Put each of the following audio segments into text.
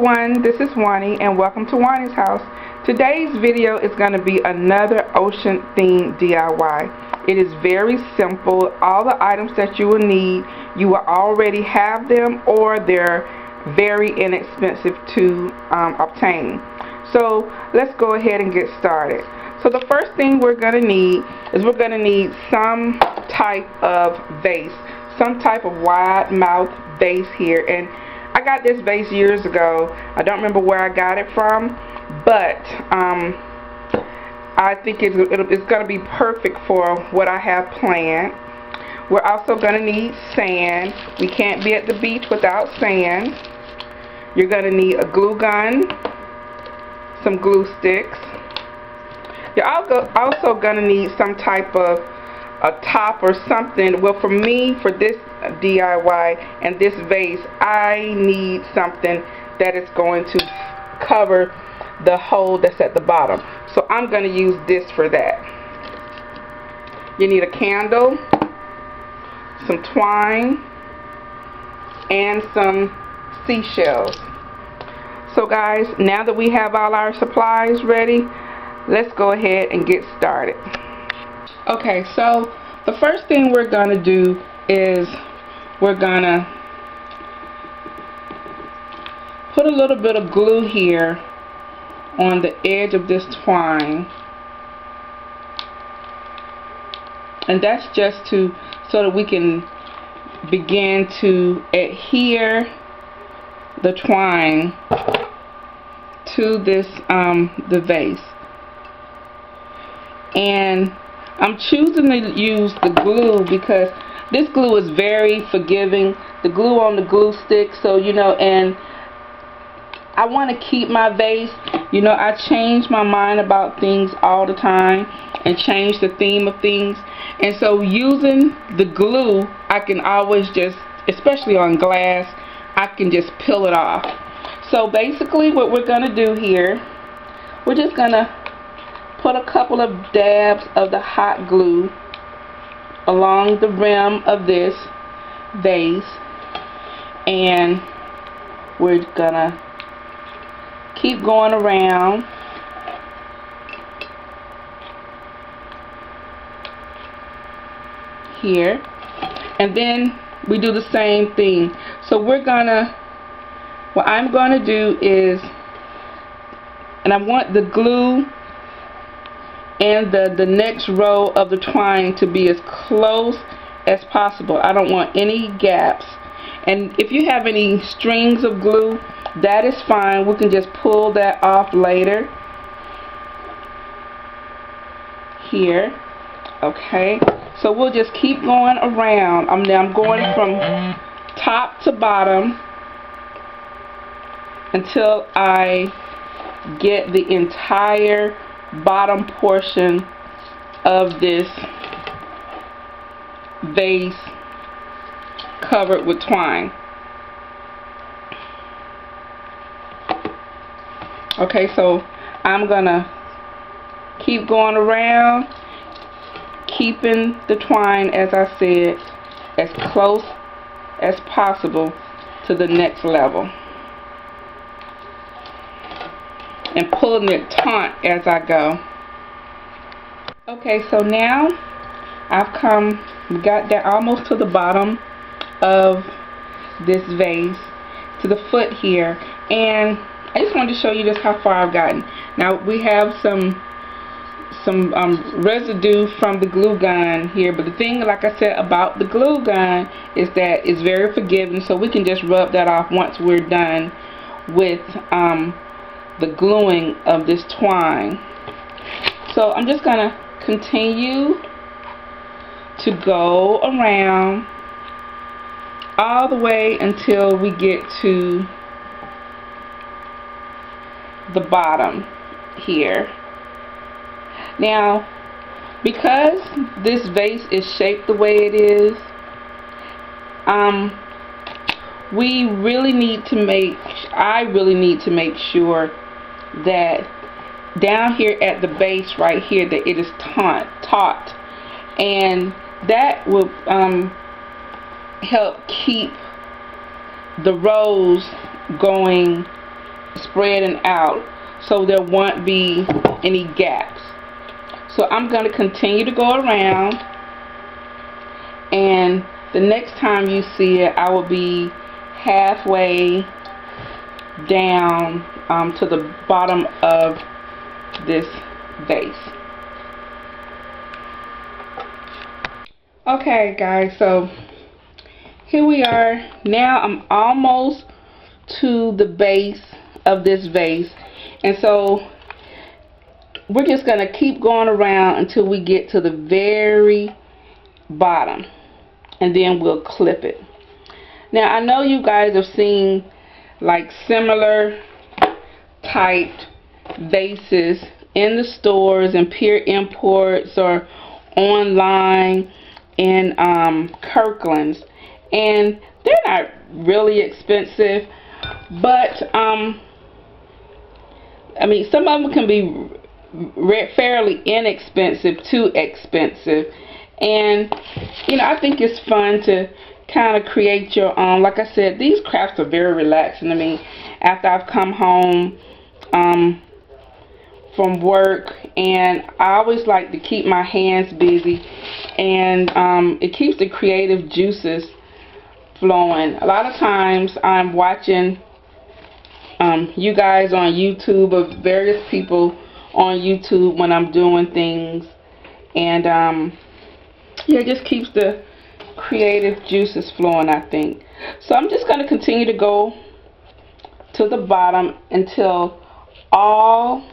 everyone, this is Juani and welcome to Juani's house. Today's video is going to be another ocean themed DIY. It is very simple. All the items that you will need, you will already have them or they're very inexpensive to obtain. So let's go ahead and get started. So the first thing we're going to need is some type of vase, some type of wide mouth vase here. And I got this vase years ago. I don't remember where I got it from, but I think it's going to be perfect for what I have planned. We're also going to need sand. We can't be at the beach without sand. You're going to need a glue gun, some glue sticks. You're also going to need some type of a top or something. Well, for me, for this DIY and this vase, I need something that is going to cover the hole that's at the bottom. So I'm going to use this for that. You need a candle, some twine, and some seashells. So guys, now that we have all our supplies ready, let's go ahead and get started. Okay, so the first thing we're going to do is we're going to put a little bit of glue here on the edge of this twine. And that's just so that we can begin to adhere the twine to this the vase. And I'm choosing to use the glue because this glue is very forgiving. The glue on the glue stick, so you know, and I want to keep my vase. You know, I change my mind about things all the time and change the theme of things. And so using the glue, I can always just, especially on glass, I can just peel it off. So basically what we're going to do here, we're just going to put a couple of dabs of the hot glue along the rim of this vase, and we're gonna keep going around here, and then we do the same thing. So what I'm gonna do is, and I want the glue and the next row of the twine to be as close as possible. I don't want any gaps. And if you have any strings of glue, that is fine. We can just pull that off later. Here. Okay. So we'll just keep going around. I'm going from top to bottom until I get the entire bottom portion of this vase covered with twine. Okay, so I'm gonna keep going around, keeping the twine, as I said, as close as possible to the next level, and pulling it taut as I go. Okay, so now I've got that almost to the bottom of this vase, to the foot here, and I just wanted to show you just how far I've gotten. Now we have some residue from the glue gun here, but the thing, like I said, about the glue gun is that it's very forgiving, so we can just rub that off once we're done with the gluing of this twine. So I'm just gonna continue to go around all the way until we get to the bottom here. Now, because this vase is shaped the way it is, I really need to make sure that down here at the base right here, that it is taut, and that will help keep the rows going spreading out so there won't be any gaps. So I'm going to continue to go around, and the next time you see it, I will be halfway down to the bottom of this vase. Okay guys, so here we are. Now I'm almost to the base of this vase, and so we're just going to keep going around until we get to the very bottom, and then we'll clip it. Now I know you guys have seen like similar typed vases in the stores and Pure Imports or online in Kirkland's, and they're not really expensive, but I mean, some of them can be fairly inexpensive to expensive, and you know, I think it's fun to kind of create your own. Like I said, these crafts are very relaxing to me after I've come home from work, and I always like to keep my hands busy, and it keeps the creative juices flowing. A lot of times I'm watching you guys on YouTube, or various people on YouTube when I'm doing things, and yeah, it just keeps the creative juices flowing, I think. So I'm just going to continue to go to the bottom until all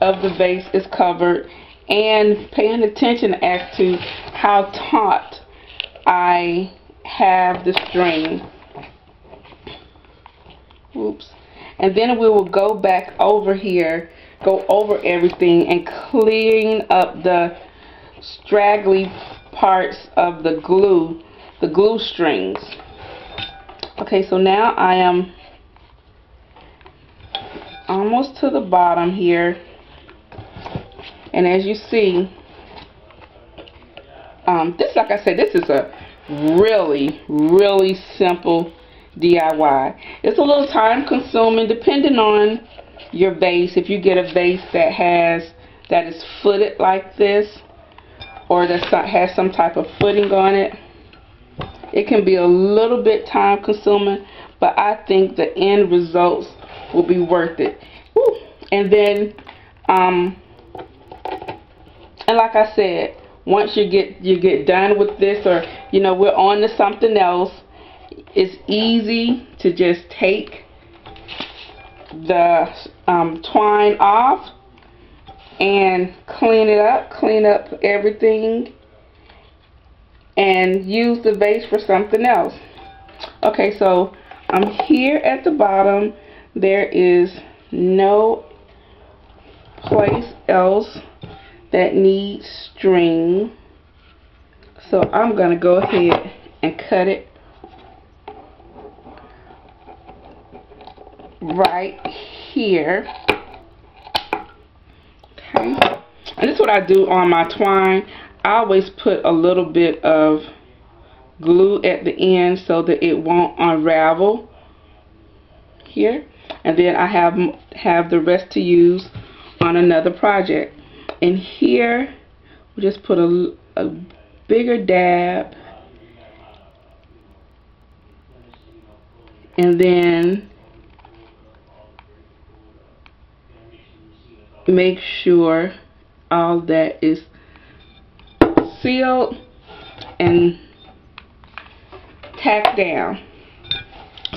of the vase is covered, and paying attention as to how taut I have the string. Oops. And then we will go back over here, go over everything, and clean up the straggly parts of the glue strings. Okay, so now I am almost to the bottom here, and as you see, this, like I said, this is a really simple DIY. It's a little time consuming depending on your vase. If you get a vase that is footed like this, or that has some type of footing on it, it can be a little bit time consuming, but I think the end results will be worth it. Woo. And then and like I said, once you get done with this, or you know, we're on to something else, it's easy to just take the twine off and clean up everything, and use the vase for something else. Okay, so I'm here at the bottom. There is no place else that needs string, so I'm going to go ahead and cut it right here. Okay, and this is what I do on my twine. I always put a little bit of glue at the end so that it won't unravel here, and then I have the rest to use on another project. And here we just put a bigger dab, and then make sure all that is sealed and tacked down.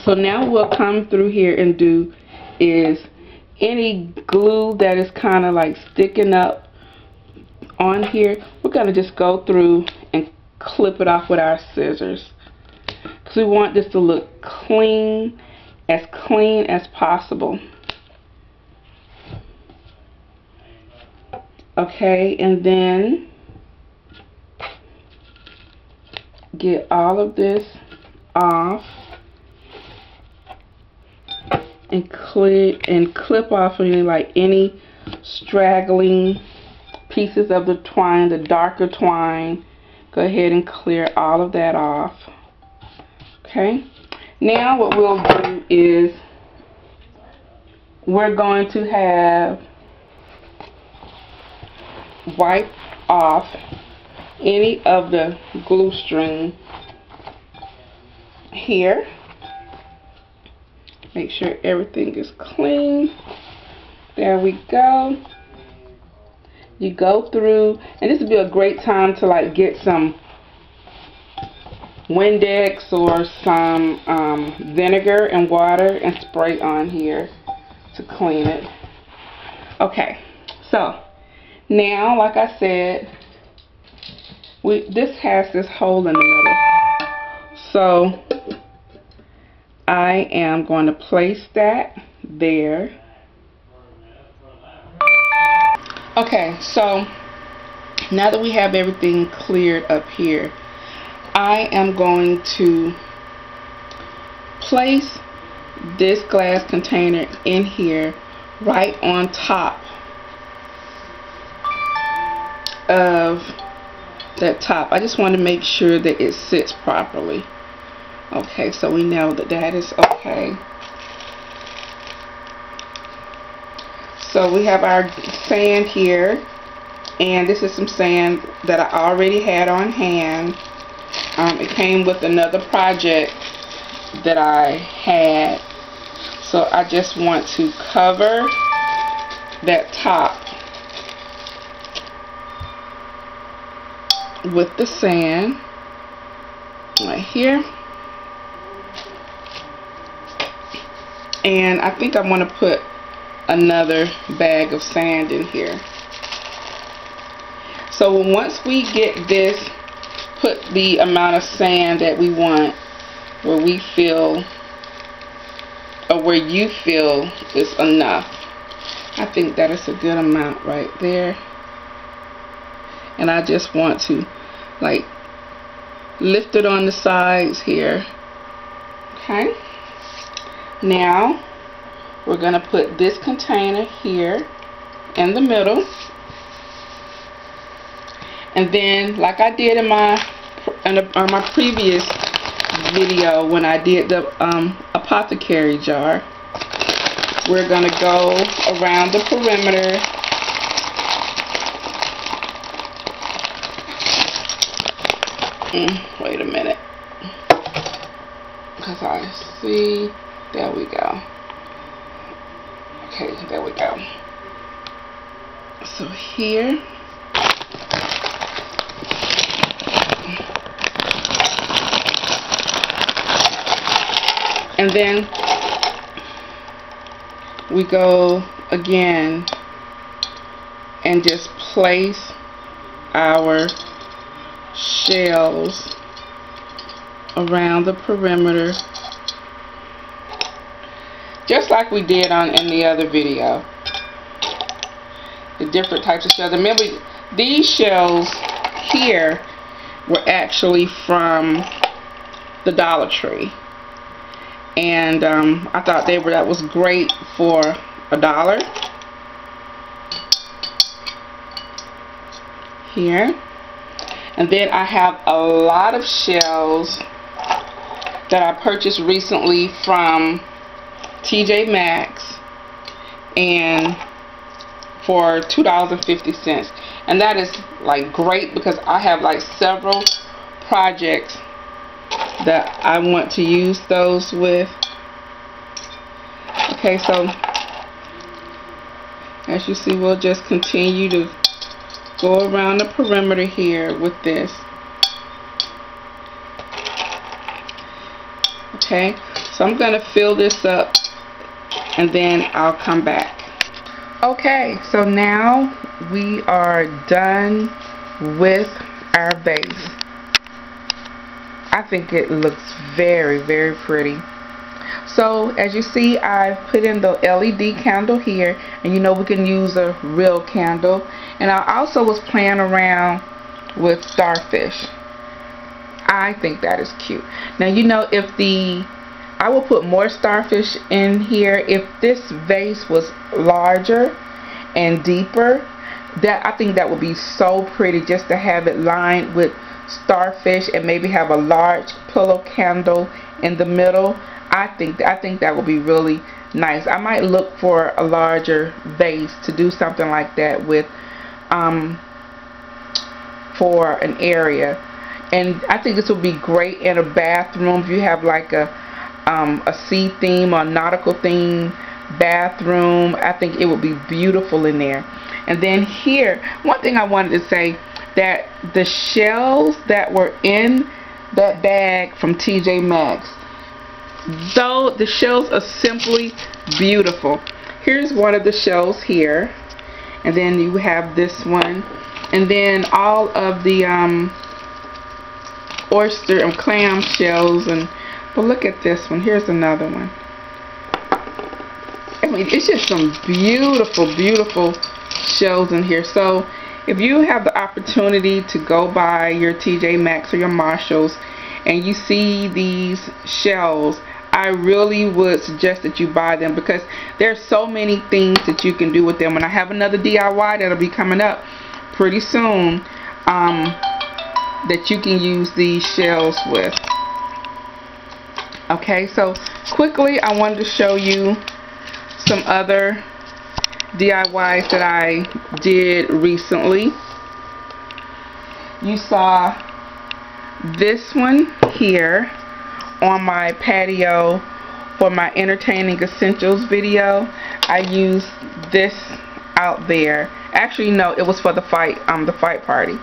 So now we'll come through here and do is any glue that is kind of like sticking up on here, we're going to just go through and clip it off with our scissors, because we want this to look clean as possible. Okay, and then get all of this off and clip off any straggling pieces of the twine, the darker twine. Go ahead and clear all of that off. Okay, now what we'll do is we're going to have wipe off any of the glue string here. Make sure everything is clean. There we go. You go through, and this would be a great time to like get some Windex or some vinegar and water and spray on here to clean it. Okay, so now, like I said, this has this hole in the middle. So I am going to place that there. Okay, so now that we have everything cleared up here, I am going to place this glass container in here right on top of that top. I just want to make sure that it sits properly. Okay, so we know that that is okay. So we have our sand here, and this is some sand that I already had on hand. It came with another project that I had, so I just want to cover that top with the sand right here. And I think I want to put another bag of sand in here. So once we get this, put the amount of sand that we want, where we feel, or where you feel is enough. I think that is a good amount right there. And I just want to like lift it on the sides here. Okay. Now we're going to put this container here in the middle, and then like I did on my previous video when I did the apothecary jar, we're going to go around the perimeter wait a minute, because I see, there we go. Okay, there we go. So here, and then we go again and just place our shells around the perimeter, just like we did in the other video. The different types of shells. Remember, these shells here were actually from the Dollar Tree, and I thought that was great for $1 here. And then I have a lot of shells that I purchased recently from TJ Maxx, and for $2.50, and that is like great because I have like several projects that I want to use those with. Okay, so as you see, we'll just continue to go around the perimeter here with this. Okay, so I'm going to fill this up and then I'll come back. Okay, so now we are done with our vase. I think it looks very, very pretty. So as you see, I've put in the LED candle here, and you know we can use a real candle. And I also was playing around with starfish. I think that is cute. Now you know, I will put more starfish in here. If this vase was larger and deeper, I think that would be so pretty, just to have it lined with starfish and maybe have a large pillow candle in the middle. I think that would be really nice. I might look for a larger vase to do something like that with, for an area. And I think this would be great in a bathroom if you have like a sea theme or nautical theme bathroom. I think it would be beautiful in there. And then here, one thing I wanted to say, that the shells that were in that bag from TJ Maxx, though the shells are simply beautiful. Here's one of the shells here, and then you have this one, and then all of the oyster and clam shells. And but look at this one. Here's another one. I mean, it's just some beautiful, beautiful shells in here. So if you have the opportunity to go by your TJ Maxx or your Marshalls and you see these shells, I really would suggest that you buy them, because there's so many things that you can do with them. And I have another DIY that'll be coming up pretty soon that you can use these shells with. Okay, so quickly I wanted to show you some other DIYs that I did recently. You saw this one here on my patio for my entertaining essentials video. I used this out there. Actually, no, it was for the fight party,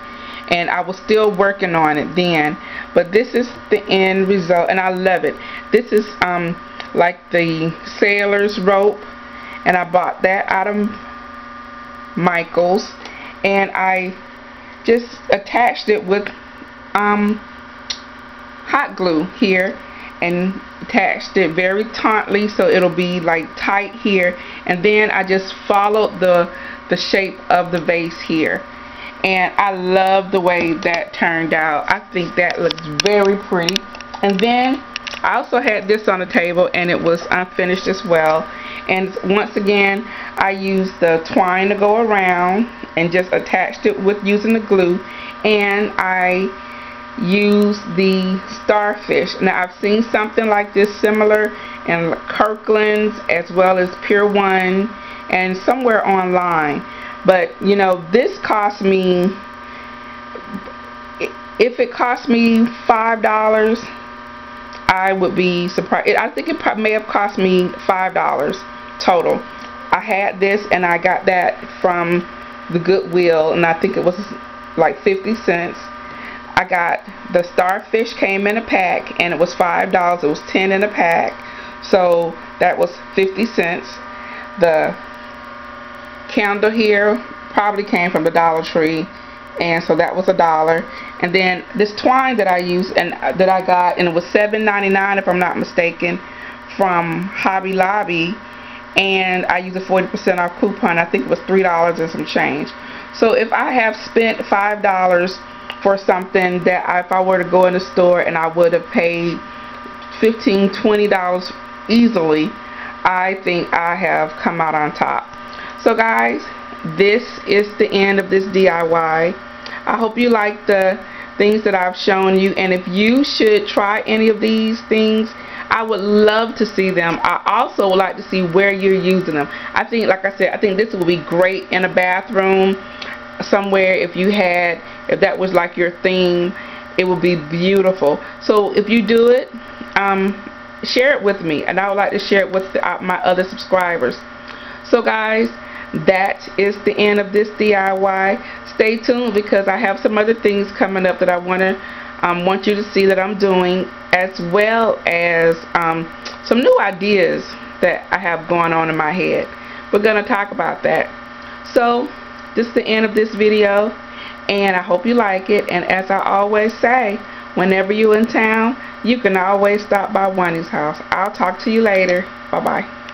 and I was still working on it then. But this is the end result, and I love it. This is like the sailor's rope, and I bought that out of Michael's, and I just attached it with hot glue here, and attached it very tautly so it'll be like tight here, and then I just followed the shape of the vase here, and I love the way that turned out. I think that looks very pretty. And then I also had this on the table, and it was unfinished as well. And once again, I used the twine to go around and just attached it with using the glue, and I used the starfish. Now I've seen something like this similar in Kirkland's as well as Pier 1 and somewhere online, but you know, this cost me, if it cost me $5, I would be surprised. I think it may have cost me $5 total. I had this, and I got that from the Goodwill, and I think it was like 50 cents. I got the starfish, came in a pack, and it was $5. It was 10 in a pack, so that was 50 cents. The candle here probably came from the Dollar Tree, and so that was $1. And then this twine that I used and that I got, and it was $7.99 if I'm not mistaken, from Hobby Lobby, and I used a 40% off coupon. I think it was $3 and some change. So if I have spent $5 for something that if I were to go in the store and I would have paid $15, $20 easily, I think I have come out on top. So guys, this is the end of this DIY. I hope you like the things that I've shown you, and if you should try any of these things, I would love to see them. I also would like to see where you're using them. I think, like I said, I think this would be great in a bathroom somewhere. If that was like your theme, it would be beautiful. So if you do it, share it with me, and I would like to share it with my other subscribers. So guys, that is the end of this DIY. Stay tuned, because I have some other things coming up that I want you to see that I'm doing, as well as some new ideas that I have going on in my head. We're going to talk about that. So this is the end of this video, and I hope you like it. And as I always say, whenever you're in town, you can always stop by Juani's house. I'll talk to you later. Bye bye.